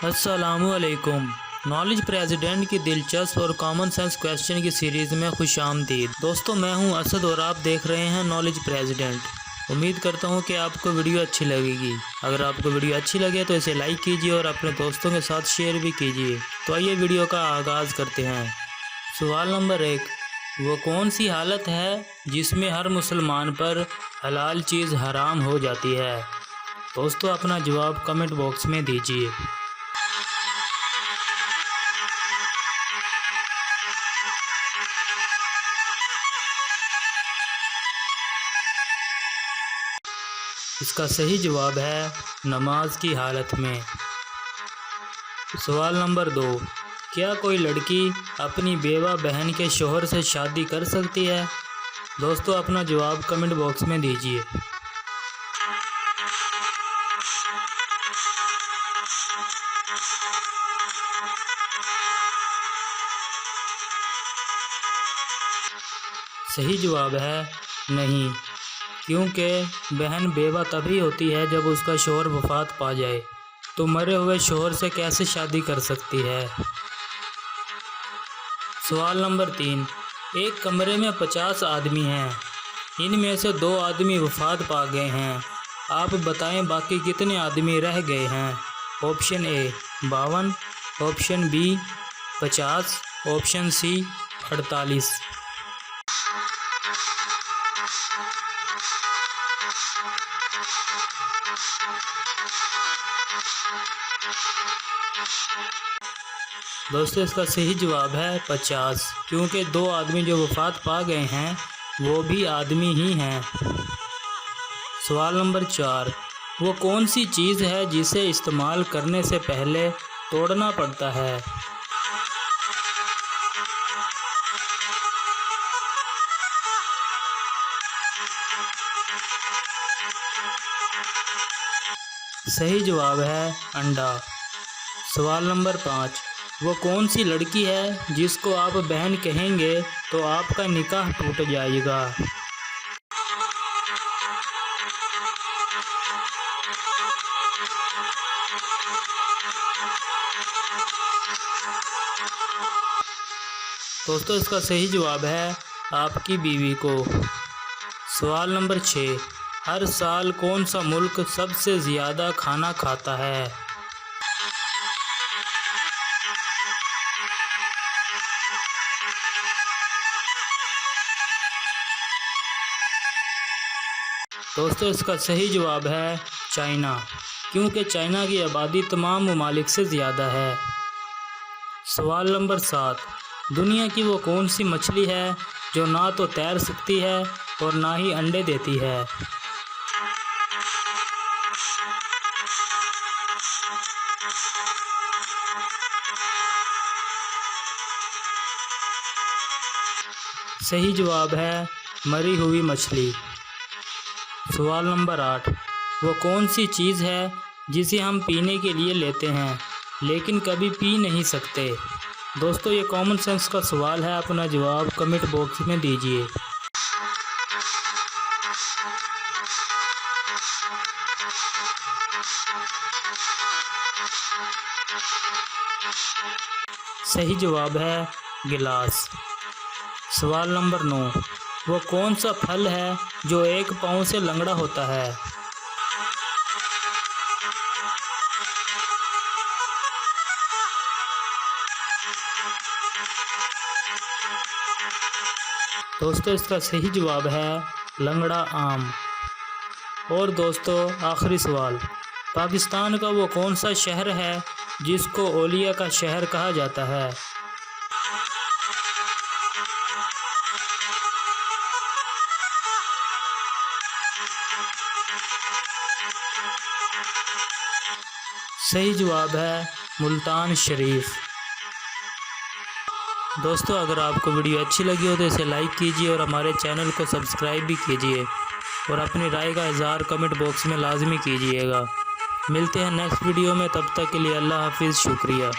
अस्सलामुअलैकुम। Knowledge president की दिलचस्प और कॉमन सेंस क्वेश्चन की सीरीज़ में खुशामदीद। दोस्तों, मैं हूं असद और आप देख रहे हैं नॉलेज प्रेसिडेंट। उम्मीद करता हूं कि आपको वीडियो अच्छी लगेगी। अगर आपको वीडियो अच्छी लगे तो इसे लाइक कीजिए और अपने दोस्तों के साथ शेयर भी कीजिए। तो आइए वीडियो का आगाज़ करते हैं। सवाल नंबर 1, वो कौन सी हालत है जिसमें हर मुसलमान पर हलाल चीज़ हराम हो जाती है? दोस्तों, अपना जवाब कमेंट बॉक्स में दीजिए। इसका सही जवाब है नमाज की हालत में। सवाल नंबर 2, क्या कोई लड़की अपनी बेवा बहन के शोहर से शादी कर सकती है? दोस्तों, अपना जवाब कमेंट बॉक्स में दीजिए। सही जवाब है नहीं, क्योंकि बहन बेवा तभी होती है जब उसका शोहर वफात पा जाए, तो मरे हुए शोहर से कैसे शादी कर सकती है। सवाल नंबर 3, एक कमरे में 50 आदमी हैं, इनमें से 2 आदमी वफात पा गए हैं। आप बताएं बाकी कितने आदमी रह गए हैं? Option A 52, option B 50, option C 48। दोस्तों, इसका सही जवाब है 50, क्योंकि 2 आदमी जो वफात पा गए हैं वो भी आदमी ही हैं। सवाल नंबर 4, वो कौन सी चीज़ है जिसे इस्तेमाल करने से पहले तोड़ना पड़ता है? सही जवाब है अंडा। सवाल नंबर 5, वो कौन सी लड़की है जिसको आप बहन कहेंगे तो आपका निकाह टूट जाएगा? दोस्तों, इसका सही जवाब है आपकी बीवी को। सवाल नंबर 6, हर साल कौन सा मुल्क सबसे ज़्यादा खाना खाता है? दोस्तों, इसका सही जवाब है चाइना, क्योंकि चाइना की आबादी तमाम ममालिक से ज़्यादा है। सवाल नंबर 7, दुनिया की वो कौन सी मछली है जो ना तो तैर सकती है और ना ही अंडे देती है? सही जवाब है मरी हुई मछली। सवाल नंबर 8, वो कौन सी चीज़ है जिसे हम पीने के लिए लेते हैं लेकिन कभी पी नहीं सकते? दोस्तों, ये कॉमन सेंस का सवाल है। अपना जवाब कमेंट बॉक्स में दीजिए। सही जवाब है गिलास। सवाल नंबर 9, वो कौन सा फल है जो एक पाँव से लंगड़ा होता है? दोस्तों, इसका सही जवाब है लंगड़ा आम। और दोस्तों, आखिरी सवाल, पाकिस्तान का वो कौन सा शहर है जिसको औलिया का शहर कहा जाता है? सही जवाब है मुल्तान शरीफ। दोस्तों, अगर आपको वीडियो अच्छी लगी हो तो इसे लाइक कीजिए और हमारे चैनल को सब्सक्राइब भी कीजिए और अपनी राय का इज़हार कमेंट बॉक्स में लाजमी कीजिएगा। मिलते हैं नेक्स्ट वीडियो में, तब तक के लिए अल्लाह हाफिज़। शुक्रिया।